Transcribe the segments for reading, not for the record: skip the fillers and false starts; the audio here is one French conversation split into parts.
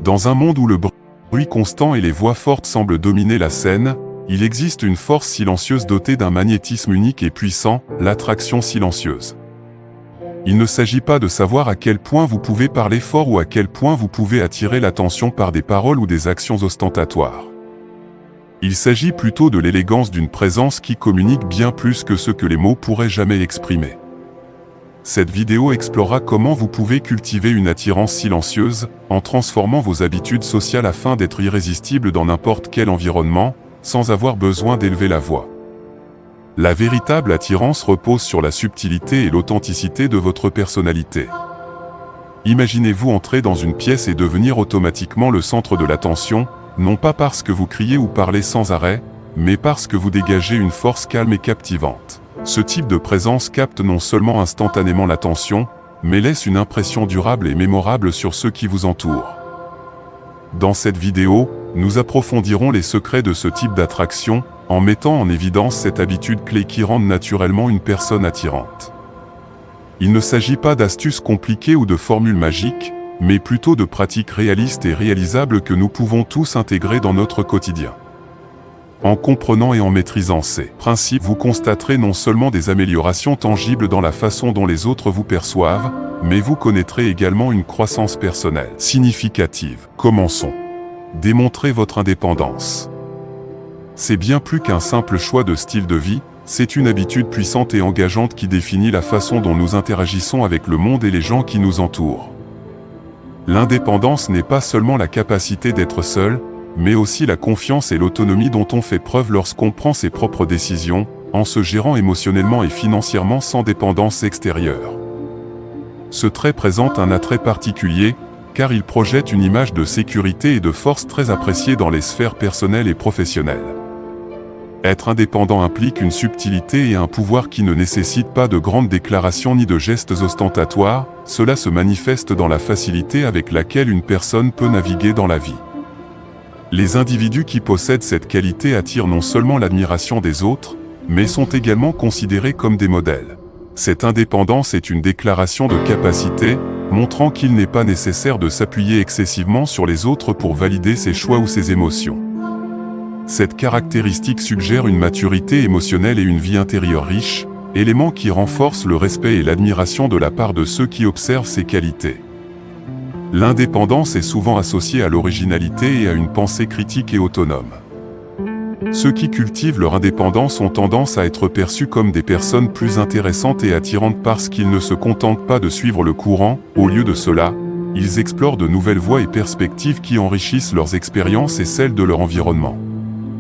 Dans un monde où le bruit constant et les voix fortes semblent dominer la scène, il existe une force silencieuse dotée d'un magnétisme unique et puissant, l'attraction silencieuse. Il ne s'agit pas de savoir à quel point vous pouvez parler fort ou à quel point vous pouvez attirer l'attention par des paroles ou des actions ostentatoires. Il s'agit plutôt de l'élégance d'une présence qui communique bien plus que ce que les mots pourraient jamais exprimer. Cette vidéo explorera comment vous pouvez cultiver une attirance silencieuse, en transformant vos habitudes sociales afin d'être irrésistible dans n'importe quel environnement, sans avoir besoin d'élever la voix. La véritable attirance repose sur la subtilité et l'authenticité de votre personnalité. Imaginez-vous entrer dans une pièce et devenir automatiquement le centre de l'attention, non pas parce que vous criez ou parlez sans arrêt, mais parce que vous dégagez une force calme et captivante. Ce type de présence capte non seulement instantanément l'attention, mais laisse une impression durable et mémorable sur ceux qui vous entourent. Dans cette vidéo, nous approfondirons les secrets de ce type d'attraction, en mettant en évidence cette habitude clé qui rend naturellement une personne attirante. Il ne s'agit pas d'astuces compliquées ou de formules magiques, mais plutôt de pratiques réalistes et réalisables que nous pouvons tous intégrer dans notre quotidien. En comprenant et en maîtrisant ces principes, vous constaterez non seulement des améliorations tangibles dans la façon dont les autres vous perçoivent, mais vous connaîtrez également une croissance personnelle significative. Commençons. Démontrez votre indépendance. C'est bien plus qu'un simple choix de style de vie, c'est une habitude puissante et engageante qui définit la façon dont nous interagissons avec le monde et les gens qui nous entourent. L'indépendance n'est pas seulement la capacité d'être seul, mais aussi la confiance et l'autonomie dont on fait preuve lorsqu'on prend ses propres décisions, en se gérant émotionnellement et financièrement sans dépendance extérieure. Ce trait présente un attrait particulier, car il projette une image de sécurité et de force très appréciée dans les sphères personnelles et professionnelles. Être indépendant implique une subtilité et un pouvoir qui ne nécessitent pas de grandes déclarations ni de gestes ostentatoires, cela se manifeste dans la facilité avec laquelle une personne peut naviguer dans la vie. Les individus qui possèdent cette qualité attirent non seulement l'admiration des autres, mais sont également considérés comme des modèles. Cette indépendance est une déclaration de capacité, montrant qu'il n'est pas nécessaire de s'appuyer excessivement sur les autres pour valider ses choix ou ses émotions. Cette caractéristique suggère une maturité émotionnelle et une vie intérieure riche, éléments qui renforcent le respect et l'admiration de la part de ceux qui observent ces qualités. L'indépendance est souvent associée à l'originalité et à une pensée critique et autonome. Ceux qui cultivent leur indépendance ont tendance à être perçus comme des personnes plus intéressantes et attirantes parce qu'ils ne se contentent pas de suivre le courant. Au lieu de cela, ils explorent de nouvelles voies et perspectives qui enrichissent leurs expériences et celles de leur environnement.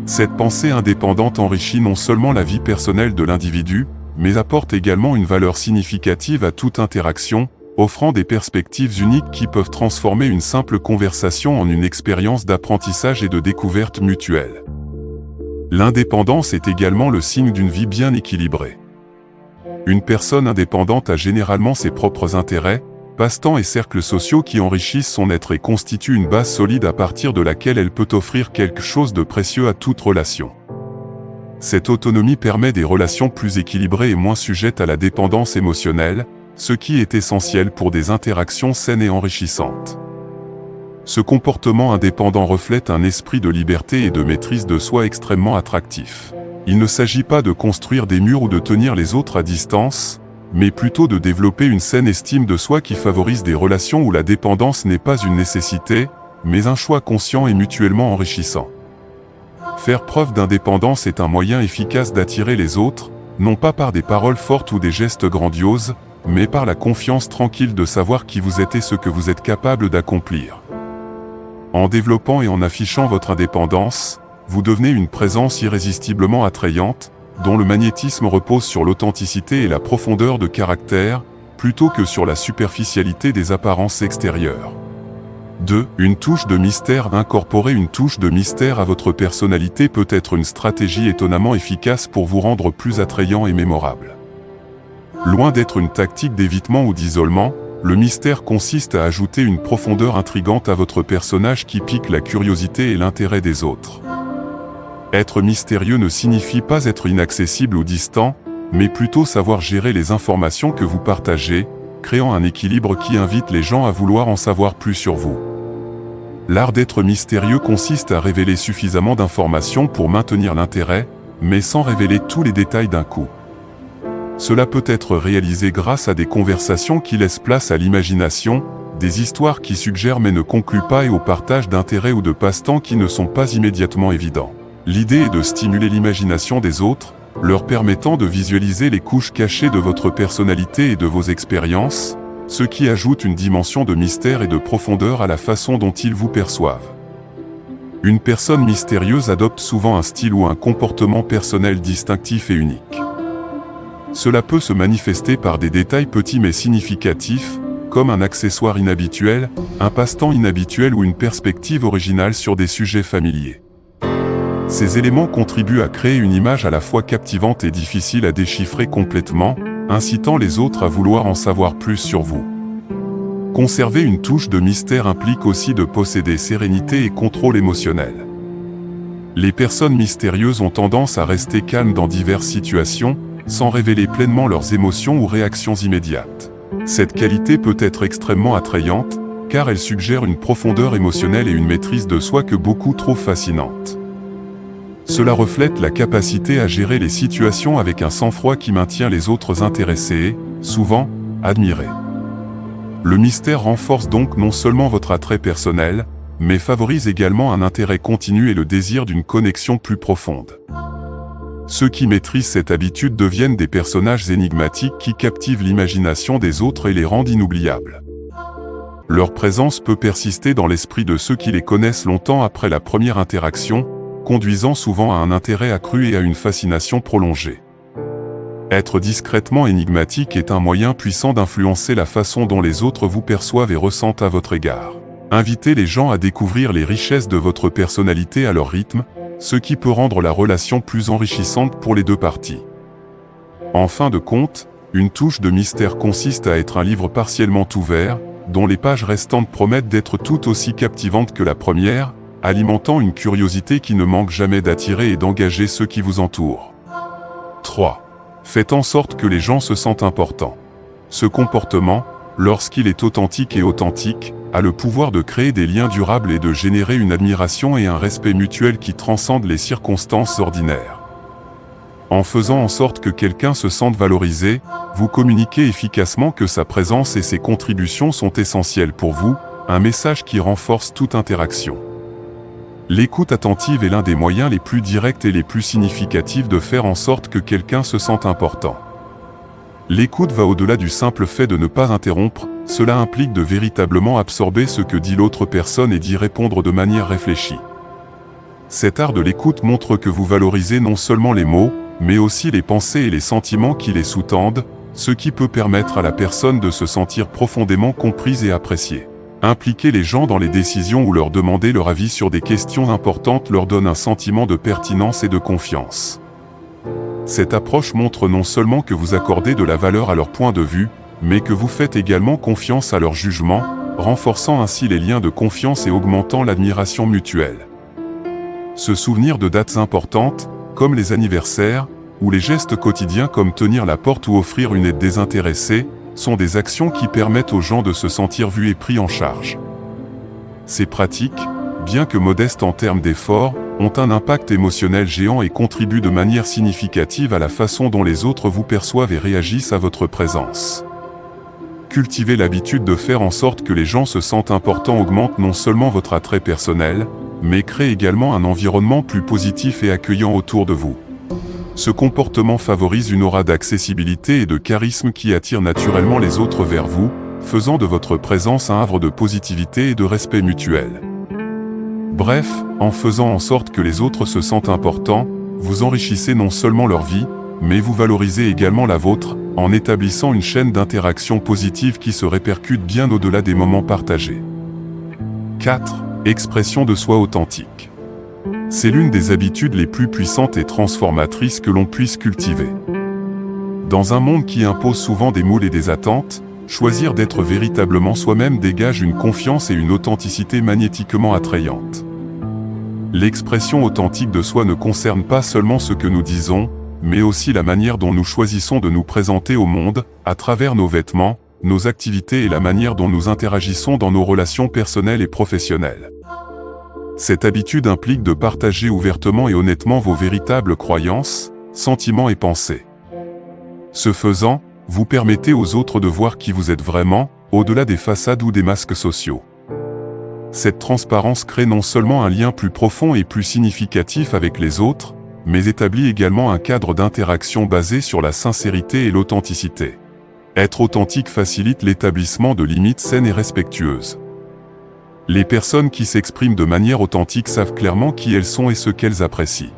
Cette pensée indépendante enrichit non seulement la vie personnelle de l'individu, mais apporte également une valeur significative à toute interaction, offrant des perspectives uniques qui peuvent transformer une simple conversation en une expérience d'apprentissage et de découverte mutuelle. L'indépendance est également le signe d'une vie bien équilibrée. Une personne indépendante a généralement ses propres intérêts, passe-temps et cercles sociaux qui enrichissent son être et constituent une base solide à partir de laquelle elle peut offrir quelque chose de précieux à toute relation. Cette autonomie permet des relations plus équilibrées et moins sujettes à la dépendance émotionnelle, ce qui est essentiel pour des interactions saines et enrichissantes. Ce comportement indépendant reflète un esprit de liberté et de maîtrise de soi extrêmement attractif. Il ne s'agit pas de construire des murs ou de tenir les autres à distance, mais plutôt de développer une saine estime de soi qui favorise des relations où la dépendance n'est pas une nécessité, mais un choix conscient et mutuellement enrichissant. Faire preuve d'indépendance est un moyen efficace d'attirer les autres, non pas par des paroles fortes ou des gestes grandioses, mais par la confiance tranquille de savoir qui vous êtes et ce que vous êtes capable d'accomplir. En développant et en affichant votre indépendance, vous devenez une présence irrésistiblement attrayante, dont le magnétisme repose sur l'authenticité et la profondeur de caractère, plutôt que sur la superficialité des apparences extérieures. 2. Une touche de mystère. Incorporer une touche de mystère à votre personnalité peut être une stratégie étonnamment efficace pour vous rendre plus attrayant et mémorable. Loin d'être une tactique d'évitement ou d'isolement, le mystère consiste à ajouter une profondeur intrigante à votre personnage qui pique la curiosité et l'intérêt des autres. Être mystérieux ne signifie pas être inaccessible ou distant, mais plutôt savoir gérer les informations que vous partagez, créant un équilibre qui invite les gens à vouloir en savoir plus sur vous. L'art d'être mystérieux consiste à révéler suffisamment d'informations pour maintenir l'intérêt, mais sans révéler tous les détails d'un coup. Cela peut être réalisé grâce à des conversations qui laissent place à l'imagination, des histoires qui suggèrent mais ne concluent pas et au partage d'intérêts ou de passe-temps qui ne sont pas immédiatement évidents. L'idée est de stimuler l'imagination des autres, leur permettant de visualiser les couches cachées de votre personnalité et de vos expériences, ce qui ajoute une dimension de mystère et de profondeur à la façon dont ils vous perçoivent. Une personne mystérieuse adopte souvent un style ou un comportement personnel distinctif et unique. Cela peut se manifester par des détails petits mais significatifs, comme un accessoire inhabituel, un passe-temps inhabituel ou une perspective originale sur des sujets familiers. Ces éléments contribuent à créer une image à la fois captivante et difficile à déchiffrer complètement, incitant les autres à vouloir en savoir plus sur vous. Conserver une touche de mystère implique aussi de posséder sérénité et contrôle émotionnel. Les personnes mystérieuses ont tendance à rester calmes dans diverses situations, sans révéler pleinement leurs émotions ou réactions immédiates. Cette qualité peut être extrêmement attrayante, car elle suggère une profondeur émotionnelle et une maîtrise de soi que beaucoup trouvent fascinante. Cela reflète la capacité à gérer les situations avec un sang-froid qui maintient les autres intéressés et, souvent, admirés. Le mystère renforce donc non seulement votre attrait personnel, mais favorise également un intérêt continu et le désir d'une connexion plus profonde. Ceux qui maîtrisent cette habitude deviennent des personnages énigmatiques qui captivent l'imagination des autres et les rendent inoubliables. Leur présence peut persister dans l'esprit de ceux qui les connaissent longtemps après la première interaction, conduisant souvent à un intérêt accru et à une fascination prolongée. Être discrètement énigmatique est un moyen puissant d'influencer la façon dont les autres vous perçoivent et ressentent à votre égard. Invitez les gens à découvrir les richesses de votre personnalité à leur rythme, ce qui peut rendre la relation plus enrichissante pour les deux parties. En fin de compte, une touche de mystère consiste à être un livre partiellement ouvert, dont les pages restantes promettent d'être tout aussi captivantes que la première, alimentant une curiosité qui ne manque jamais d'attirer et d'engager ceux qui vous entourent. 3. Faites en sorte que les gens se sentent importants. Ce comportement, lorsqu'il est authentique, a le pouvoir de créer des liens durables et de générer une admiration et un respect mutuel qui transcendent les circonstances ordinaires. En faisant en sorte que quelqu'un se sente valorisé, vous communiquez efficacement que sa présence et ses contributions sont essentielles pour vous, un message qui renforce toute interaction. L'écoute attentive est l'un des moyens les plus directs et les plus significatifs de faire en sorte que quelqu'un se sente important. L'écoute va au-delà du simple fait de ne pas interrompre, cela implique de véritablement absorber ce que dit l'autre personne et d'y répondre de manière réfléchie. Cet art de l'écoute montre que vous valorisez non seulement les mots, mais aussi les pensées et les sentiments qui les sous-tendent, ce qui peut permettre à la personne de se sentir profondément comprise et appréciée. Impliquer les gens dans les décisions ou leur demander leur avis sur des questions importantes leur donne un sentiment de pertinence et de confiance. Cette approche montre non seulement que vous accordez de la valeur à leur point de vue, mais que vous faites également confiance à leur jugement, renforçant ainsi les liens de confiance et augmentant l'admiration mutuelle. Se souvenir de dates importantes, comme les anniversaires, ou les gestes quotidiens comme tenir la porte ou offrir une aide désintéressée, sont des actions qui permettent aux gens de se sentir vus et pris en charge. Ces pratiques, bien que modestes en termes d'efforts, ont un impact émotionnel géant et contribuent de manière significative à la façon dont les autres vous perçoivent et réagissent à votre présence. Cultiver l'habitude de faire en sorte que les gens se sentent importants augmente non seulement votre attrait personnel, mais crée également un environnement plus positif et accueillant autour de vous. Ce comportement favorise une aura d'accessibilité et de charisme qui attire naturellement les autres vers vous, faisant de votre présence un havre de positivité et de respect mutuel. Bref, en faisant en sorte que les autres se sentent importants, vous enrichissez non seulement leur vie, mais vous valorisez également la vôtre, en établissant une chaîne d'interaction positive qui se répercute bien au-delà des moments partagés. 4. Expression de soi authentique. C'est l'une des habitudes les plus puissantes et transformatrices que l'on puisse cultiver. Dans un monde qui impose souvent des moules et des attentes, choisir d'être véritablement soi-même dégage une confiance et une authenticité magnétiquement attrayantes. L'expression authentique de soi ne concerne pas seulement ce que nous disons, mais aussi la manière dont nous choisissons de nous présenter au monde, à travers nos vêtements, nos activités et la manière dont nous interagissons dans nos relations personnelles et professionnelles. Cette habitude implique de partager ouvertement et honnêtement vos véritables croyances, sentiments et pensées. Ce faisant, vous permettez aux autres de voir qui vous êtes vraiment, au-delà des façades ou des masques sociaux. Cette transparence crée non seulement un lien plus profond et plus significatif avec les autres, mais établit également un cadre d'interaction basé sur la sincérité et l'authenticité. Être authentique facilite l'établissement de limites saines et respectueuses. Les personnes qui s'expriment de manière authentique savent clairement qui elles sont et ce qu'elles apprécient.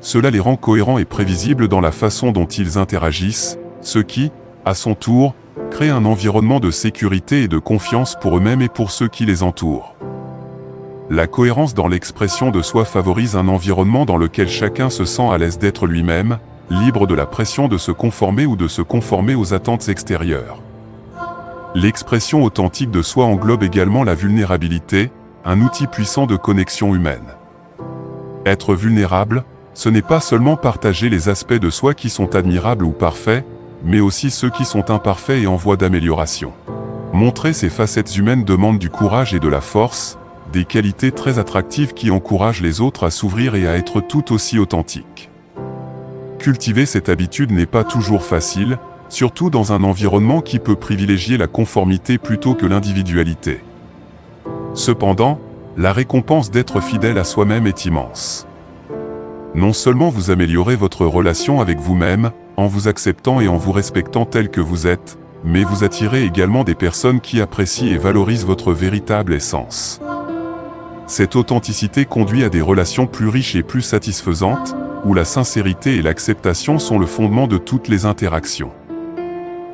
Cela les rend cohérents et prévisibles dans la façon dont ils interagissent, ce qui, à son tour, crée un environnement de sécurité et de confiance pour eux-mêmes et pour ceux qui les entourent. La cohérence dans l'expression de soi favorise un environnement dans lequel chacun se sent à l'aise d'être lui-même, libre de la pression de se conformer ou de se conformer aux attentes extérieures. L'expression authentique de soi englobe également la vulnérabilité, un outil puissant de connexion humaine. Être vulnérable, ce n'est pas seulement partager les aspects de soi qui sont admirables ou parfaits, mais aussi ceux qui sont imparfaits et en voie d'amélioration. Montrer ces facettes humaines demande du courage et de la force, des qualités très attractives qui encouragent les autres à s'ouvrir et à être tout aussi authentiques. Cultiver cette habitude n'est pas toujours facile, surtout dans un environnement qui peut privilégier la conformité plutôt que l'individualité. Cependant, la récompense d'être fidèle à soi-même est immense. Non seulement vous améliorez votre relation avec vous-même, en vous acceptant et en vous respectant tel que vous êtes, mais vous attirez également des personnes qui apprécient et valorisent votre véritable essence. Cette authenticité conduit à des relations plus riches et plus satisfaisantes, où la sincérité et l'acceptation sont le fondement de toutes les interactions.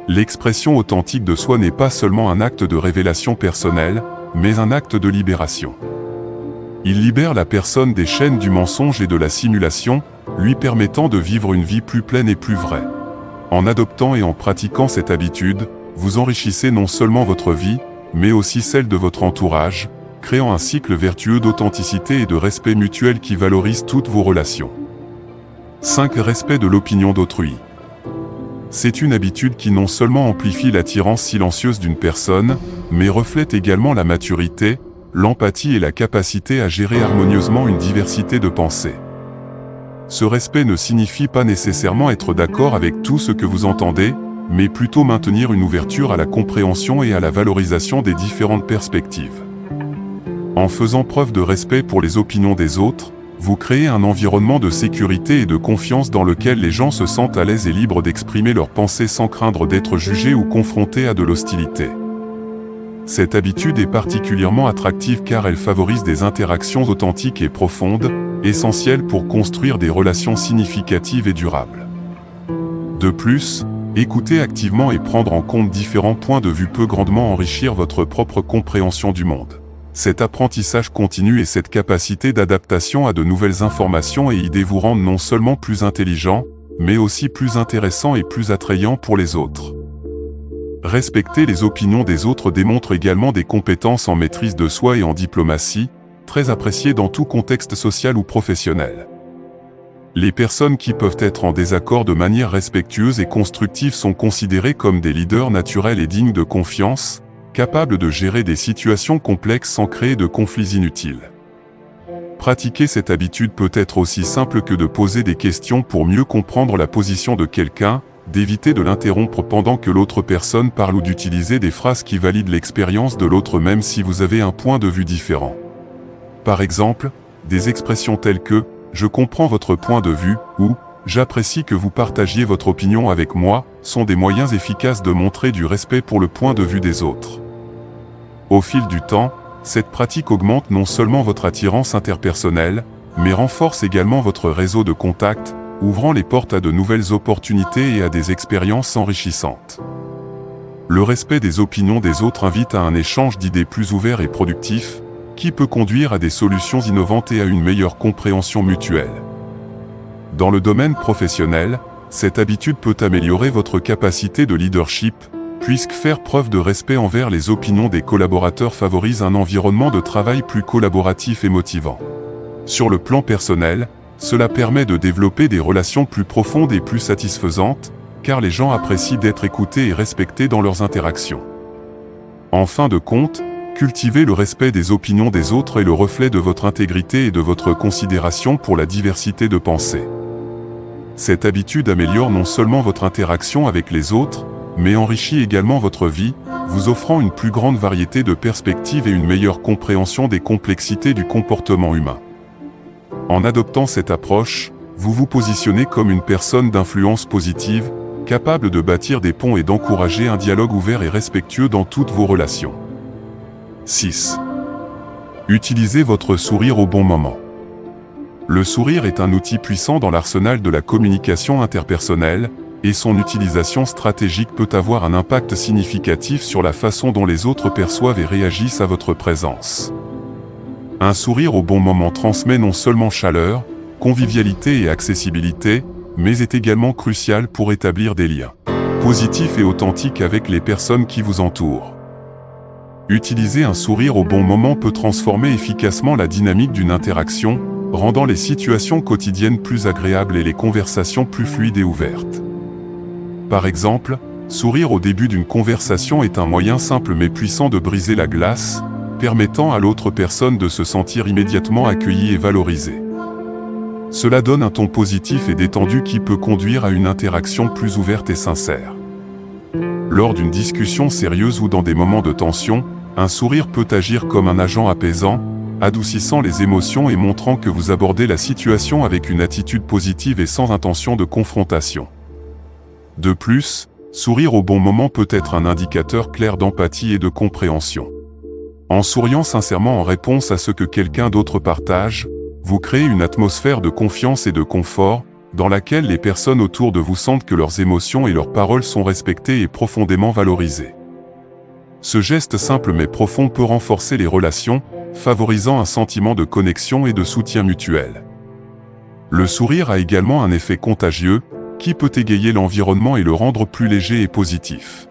L'expression authentique de soi n'est pas seulement un acte de révélation personnelle, mais un acte de libération. Il libère la personne des chaînes du mensonge et de la simulation, lui permettant de vivre une vie plus pleine et plus vraie. En adoptant et en pratiquant cette habitude, vous enrichissez non seulement votre vie, mais aussi celle de votre entourage, créant un cycle vertueux d'authenticité et de respect mutuel qui valorise toutes vos relations. 5. Respect de l'opinion d'autrui. C'est une habitude qui non seulement amplifie l'attirance silencieuse d'une personne, mais reflète également la maturité, l'empathie et la capacité à gérer harmonieusement une diversité de pensées. Ce respect ne signifie pas nécessairement être d'accord avec tout ce que vous entendez, mais plutôt maintenir une ouverture à la compréhension et à la valorisation des différentes perspectives. En faisant preuve de respect pour les opinions des autres, vous créez un environnement de sécurité et de confiance dans lequel les gens se sentent à l'aise et libres d'exprimer leurs pensées sans craindre d'être jugés ou confrontés à de l'hostilité. Cette habitude est particulièrement attractive car elle favorise des interactions authentiques et profondes, essentielles pour construire des relations significatives et durables. De plus, écouter activement et prendre en compte différents points de vue peut grandement enrichir votre propre compréhension du monde. Cet apprentissage continu et cette capacité d'adaptation à de nouvelles informations et idées vous rendent non seulement plus intelligent, mais aussi plus intéressant et plus attrayant pour les autres. Respecter les opinions des autres démontre également des compétences en maîtrise de soi et en diplomatie, très appréciées dans tout contexte social ou professionnel. Les personnes qui peuvent être en désaccord de manière respectueuse et constructive sont considérées comme des leaders naturels et dignes de confiance, capables de gérer des situations complexes sans créer de conflits inutiles. Pratiquer cette habitude peut être aussi simple que de poser des questions pour mieux comprendre la position de quelqu'un, d'éviter de l'interrompre pendant que l'autre personne parle ou d'utiliser des phrases qui valident l'expérience de l'autre même si vous avez un point de vue différent. Par exemple, des expressions telles que « je comprends votre point de vue » ou « j'apprécie que vous partagiez votre opinion avec moi » sont des moyens efficaces de montrer du respect pour le point de vue des autres. Au fil du temps, cette pratique augmente non seulement votre attirance interpersonnelle, mais renforce également votre réseau de contacts, ouvrant les portes à de nouvelles opportunités et à des expériences enrichissantes. Le respect des opinions des autres invite à un échange d'idées plus ouvert et productif, qui peut conduire à des solutions innovantes et à une meilleure compréhension mutuelle. Dans le domaine professionnel, cette habitude peut améliorer votre capacité de leadership, puisque faire preuve de respect envers les opinions des collaborateurs favorise un environnement de travail plus collaboratif et motivant. Sur le plan personnel, cela permet de développer des relations plus profondes et plus satisfaisantes, car les gens apprécient d'être écoutés et respectés dans leurs interactions. En fin de compte, Cultiver le respect des opinions des autres est le reflet de votre intégrité et de votre considération pour la diversité de pensées. Cette habitude améliore non seulement votre interaction avec les autres, mais enrichit également votre vie, vous offrant une plus grande variété de perspectives et une meilleure compréhension des complexités du comportement humain. En adoptant cette approche, vous vous positionnez comme une personne d'influence positive, capable de bâtir des ponts et d'encourager un dialogue ouvert et respectueux dans toutes vos relations. 6. Utilisez votre sourire au bon moment. Le sourire est un outil puissant dans l'arsenal de la communication interpersonnelle, et son utilisation stratégique peut avoir un impact significatif sur la façon dont les autres perçoivent et réagissent à votre présence. Un sourire au bon moment transmet non seulement chaleur, convivialité et accessibilité, mais est également crucial pour établir des liens positifs et authentiques avec les personnes qui vous entourent. Utiliser un sourire au bon moment peut transformer efficacement la dynamique d'une interaction, rendant les situations quotidiennes plus agréables et les conversations plus fluides et ouvertes. Par exemple, sourire au début d'une conversation est un moyen simple mais puissant de briser la glace, permettant à l'autre personne de se sentir immédiatement accueillie et valorisée. Cela donne un ton positif et détendu qui peut conduire à une interaction plus ouverte et sincère. Lors d'une discussion sérieuse ou dans des moments de tension, un sourire peut agir comme un agent apaisant, adoucissant les émotions et montrant que vous abordez la situation avec une attitude positive et sans intention de confrontation. De plus, sourire au bon moment peut être un indicateur clair d'empathie et de compréhension. En souriant sincèrement en réponse à ce que quelqu'un d'autre partage, vous créez une atmosphère de confiance et de confort, dans laquelle les personnes autour de vous sentent que leurs émotions et leurs paroles sont respectées et profondément valorisées. Ce geste simple mais profond peut renforcer les relations, favorisant un sentiment de connexion et de soutien mutuel. Le sourire a également un effet contagieux, qui peut égayer l'environnement et le rendre plus léger et positif.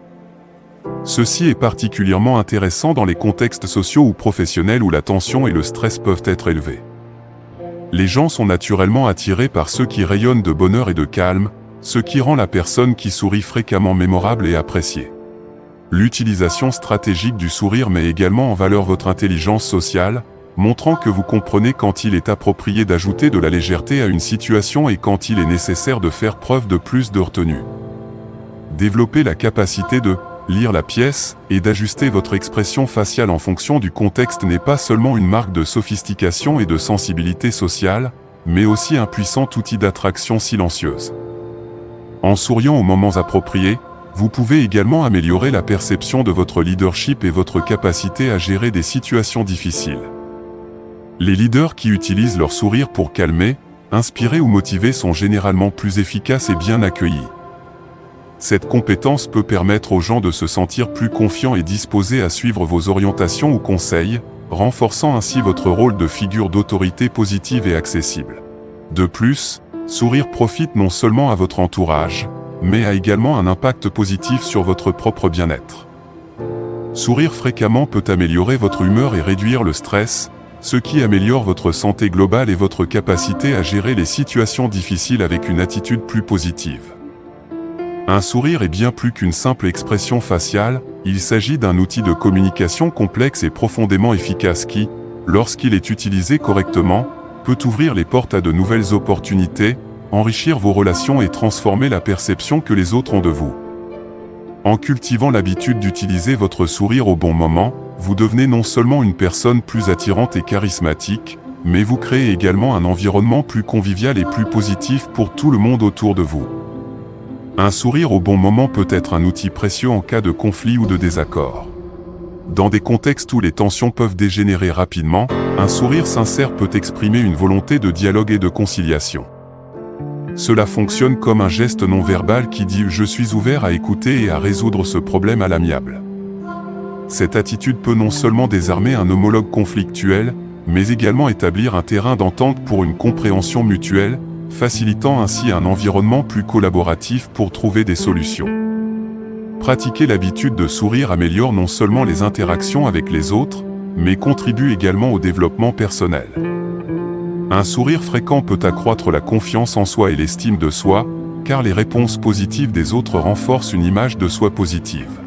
Ceci est particulièrement intéressant dans les contextes sociaux ou professionnels où la tension et le stress peuvent être élevés. Les gens sont naturellement attirés par ceux qui rayonnent de bonheur et de calme, ce qui rend la personne qui sourit fréquemment mémorable et appréciée. L'utilisation stratégique du sourire met également en valeur votre intelligence sociale, montrant que vous comprenez quand il est approprié d'ajouter de la légèreté à une situation et quand il est nécessaire de faire preuve de plus de retenue. Développer la capacité de lire la pièce et d'ajuster votre expression faciale en fonction du contexte n'est pas seulement une marque de sophistication et de sensibilité sociale, mais aussi un puissant outil d'attraction silencieuse. En souriant aux moments appropriés, vous pouvez également améliorer la perception de votre leadership et votre capacité à gérer des situations difficiles. Les leaders qui utilisent leur sourire pour calmer, inspirer ou motiver sont généralement plus efficaces et bien accueillis. Cette compétence peut permettre aux gens de se sentir plus confiants et disposés à suivre vos orientations ou conseils, renforçant ainsi votre rôle de figure d'autorité positive et accessible. De plus, sourire profite non seulement à votre entourage, mais a également un impact positif sur votre propre bien-être. Sourire fréquemment peut améliorer votre humeur et réduire le stress, ce qui améliore votre santé globale et votre capacité à gérer les situations difficiles avec une attitude plus positive. Un sourire est bien plus qu'une simple expression faciale, il s'agit d'un outil de communication complexe et profondément efficace qui, lorsqu'il est utilisé correctement, peut ouvrir les portes à de nouvelles opportunités, enrichir vos relations et transformer la perception que les autres ont de vous. En cultivant l'habitude d'utiliser votre sourire au bon moment, vous devenez non seulement une personne plus attirante et charismatique, mais vous créez également un environnement plus convivial et plus positif pour tout le monde autour de vous. Un sourire au bon moment peut être un outil précieux en cas de conflit ou de désaccord. Dans des contextes où les tensions peuvent dégénérer rapidement, un sourire sincère peut exprimer une volonté de dialogue et de conciliation. Cela fonctionne comme un geste non verbal qui dit « je suis ouvert à écouter et à résoudre ce problème à l'amiable ». Cette attitude peut non seulement désarmer un homologue conflictuel, mais également établir un terrain d'entente pour une compréhension mutuelle, facilitant ainsi un environnement plus collaboratif pour trouver des solutions. Pratiquer l'habitude de sourire améliore non seulement les interactions avec les autres, mais contribue également au développement personnel. Un sourire fréquent peut accroître la confiance en soi et l'estime de soi, car les réponses positives des autres renforcent une image de soi positive.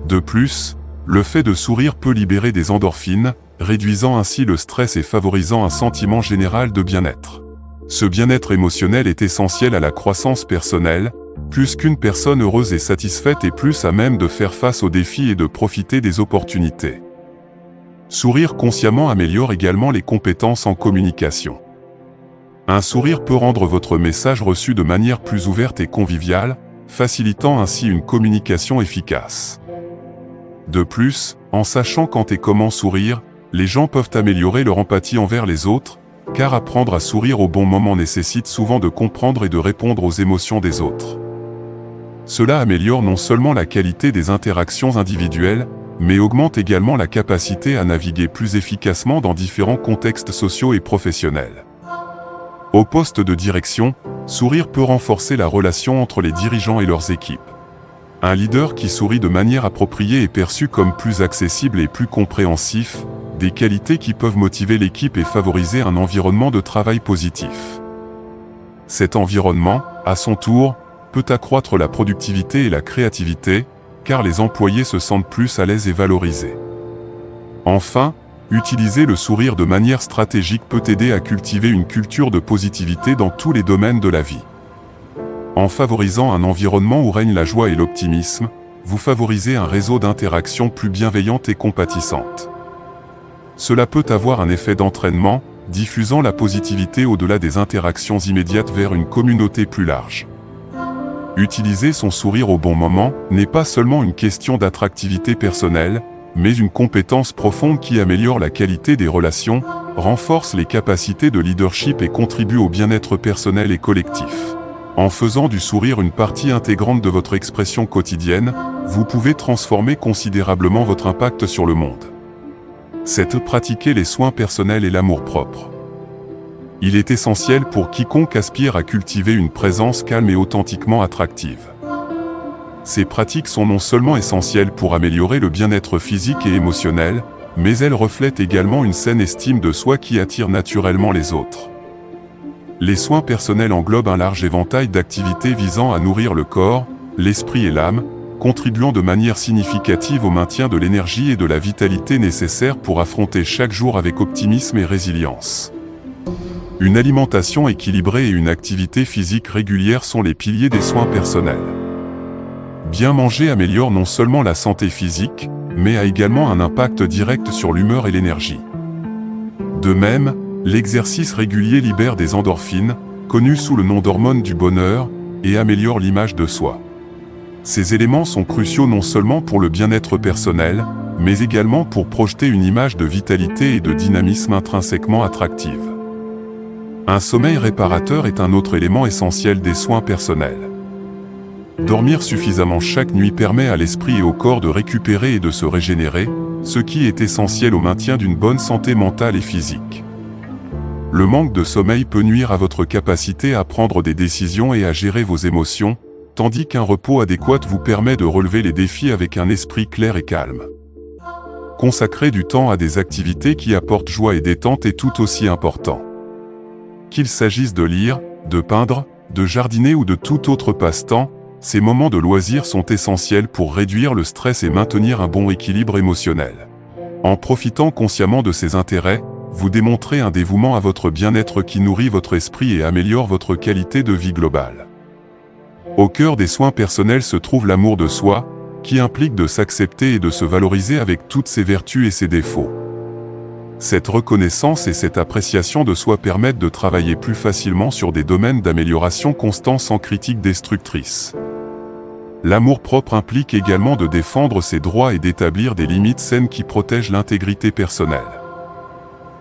De plus, Le fait de sourire peut libérer des endorphines, réduisant ainsi le stress et favorisant un sentiment général de bien-être. Ce bien-être émotionnel est essentiel à la croissance personnelle. Plus qu'une personne heureuse et satisfaite est plus à même de faire face aux défis et de profiter des opportunités. Sourire consciemment améliore également les compétences en communication. Un sourire peut rendre votre message reçu de manière plus ouverte et conviviale, facilitant ainsi une communication efficace. De plus, en sachant quand et comment sourire, les gens peuvent améliorer leur empathie envers les autres, car apprendre à sourire au bon moment nécessite souvent de comprendre et de répondre aux émotions des autres. Cela améliore non seulement la qualité des interactions individuelles, mais augmente également la capacité à naviguer plus efficacement dans différents contextes sociaux et professionnels. Au poste de direction, sourire peut renforcer la relation entre les dirigeants et leurs équipes. Un leader qui sourit de manière appropriée est perçu comme plus accessible et plus compréhensif, des qualités qui peuvent motiver l'équipe et favoriser un environnement de travail positif. Cet environnement, à son tour, peut accroître la productivité et la créativité, car les employés se sentent plus à l'aise et valorisés. Enfin, utiliser le sourire de manière stratégique peut aider à cultiver une culture de positivité dans tous les domaines de la vie. En favorisant un environnement où règne la joie et l'optimisme, vous favorisez un réseau d'interactions plus bienveillantes et compatissantes. Cela peut avoir un effet d'entraînement, diffusant la positivité au-delà des interactions immédiates vers une communauté plus large. Utiliser son sourire au bon moment n'est pas seulement une question d'attractivité personnelle, mais une compétence profonde qui améliore la qualité des relations, renforce les capacités de leadership et contribue au bien-être personnel et collectif. En faisant du sourire une partie intégrante de votre expression quotidienne, vous pouvez transformer considérablement votre impact sur le monde. C'est pratiquer les soins personnels et l'amour-propre. Il est essentiel pour quiconque aspire à cultiver une présence calme et authentiquement attractive. Ces pratiques sont non seulement essentielles pour améliorer le bien-être physique et émotionnel, mais elles reflètent également une saine estime de soi qui attire naturellement les autres. Les soins personnels englobent un large éventail d'activités visant à nourrir le corps, l'esprit et l'âme, contribuant de manière significative au maintien de l'énergie et de la vitalité nécessaires pour affronter chaque jour avec optimisme et résilience. Une alimentation équilibrée et une activité physique régulière sont les piliers des soins personnels. Bien manger améliore non seulement la santé physique, mais a également un impact direct sur l'humeur et l'énergie. De même, l'exercice régulier libère des endorphines, connues sous le nom d'hormones du bonheur, et améliore l'image de soi. Ces éléments sont cruciaux non seulement pour le bien-être personnel, mais également pour projeter une image de vitalité et de dynamisme intrinsèquement attractive. Un sommeil réparateur est un autre élément essentiel des soins personnels. Dormir suffisamment chaque nuit permet à l'esprit et au corps de récupérer et de se régénérer, ce qui est essentiel au maintien d'une bonne santé mentale et physique. Le manque de sommeil peut nuire à votre capacité à prendre des décisions et à gérer vos émotions, tandis qu'un repos adéquat vous permet de relever les défis avec un esprit clair et calme. Consacrer du temps à des activités qui apportent joie et détente est tout aussi important. Qu'il s'agisse de lire, de peindre, de jardiner ou de tout autre passe-temps, ces moments de loisirs sont essentiels pour réduire le stress et maintenir un bon équilibre émotionnel. En profitant consciemment de ces intérêts, vous démontrez un dévouement à votre bien-être qui nourrit votre esprit et améliore votre qualité de vie globale. Au cœur des soins personnels se trouve l'amour de soi, qui implique de s'accepter et de se valoriser avec toutes ses vertus et ses défauts. Cette reconnaissance et cette appréciation de soi permettent de travailler plus facilement sur des domaines d'amélioration constants sans critique destructrice. L'amour-propre implique également de défendre ses droits et d'établir des limites saines qui protègent l'intégrité personnelle.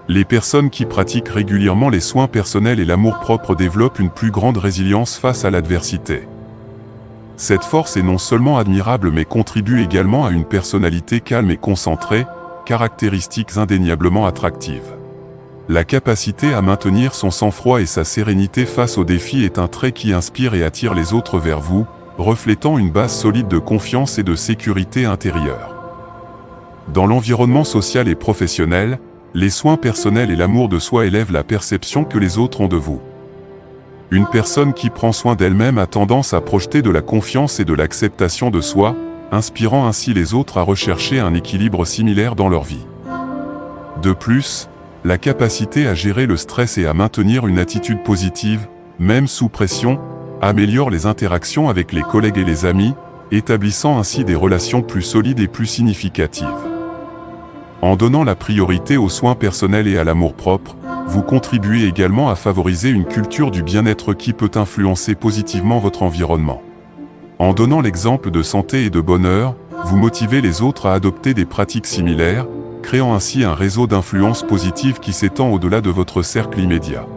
Les personnes qui pratiquent régulièrement les soins personnels et l'amour-propre développent une plus grande résilience face à l'adversité. Cette force est non seulement admirable mais contribue également à une personnalité calme et concentrée, caractéristiques indéniablement attractives. La capacité à maintenir son sang-froid et sa sérénité face aux défis est un trait qui inspire et attire les autres vers vous, reflétant une base solide de confiance et de sécurité intérieure. Dans l'environnement social et professionnel, les soins personnels et l'amour de soi élèvent la perception que les autres ont de vous. Une personne qui prend soin d'elle-même a tendance à projeter de la confiance et de l'acceptation de soi, inspirant ainsi les autres à rechercher un équilibre similaire dans leur vie. De plus, la capacité à gérer le stress et à maintenir une attitude positive, même sous pression, améliore les interactions avec les collègues et les amis, établissant ainsi des relations plus solides et plus significatives. En donnant la priorité aux soins personnels et à l'amour-propre, vous contribuez également à favoriser une culture du bien-être qui peut influencer positivement votre environnement. En donnant l'exemple de santé et de bonheur, vous motivez les autres à adopter des pratiques similaires, créant ainsi un réseau d'influence positive qui s'étend au-delà de votre cercle immédiat.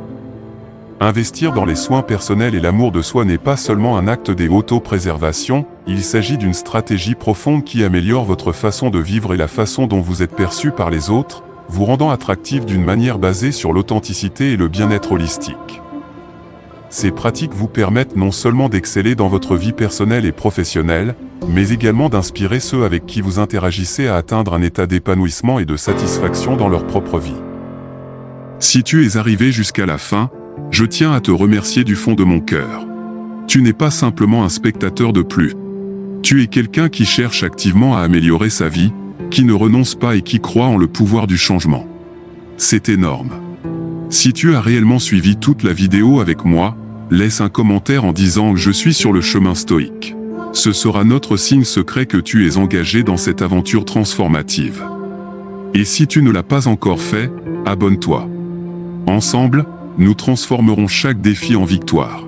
Investir dans les soins personnels et l'amour de soi n'est pas seulement un acte d'auto-préservation, il s'agit d'une stratégie profonde qui améliore votre façon de vivre et la façon dont vous êtes perçu par les autres, vous rendant attractif d'une manière basée sur l'authenticité et le bien-être holistique. Ces pratiques vous permettent non seulement d'exceller dans votre vie personnelle et professionnelle, mais également d'inspirer ceux avec qui vous interagissez à atteindre un état d'épanouissement et de satisfaction dans leur propre vie. Si tu es arrivé jusqu'à la fin, je tiens à te remercier du fond de mon cœur. Tu n'es pas simplement un spectateur de plus. Tu es quelqu'un qui cherche activement à améliorer sa vie, qui ne renonce pas et qui croit en le pouvoir du changement. C'est énorme. Si tu as réellement suivi toute la vidéo avec moi, laisse un commentaire en disant « Je suis sur le chemin stoïque ». Ce sera notre signe secret que tu es engagé dans cette aventure transformative. Et si tu ne l'as pas encore fait, abonne-toi. Ensemble, nous transformerons chaque défi en victoire.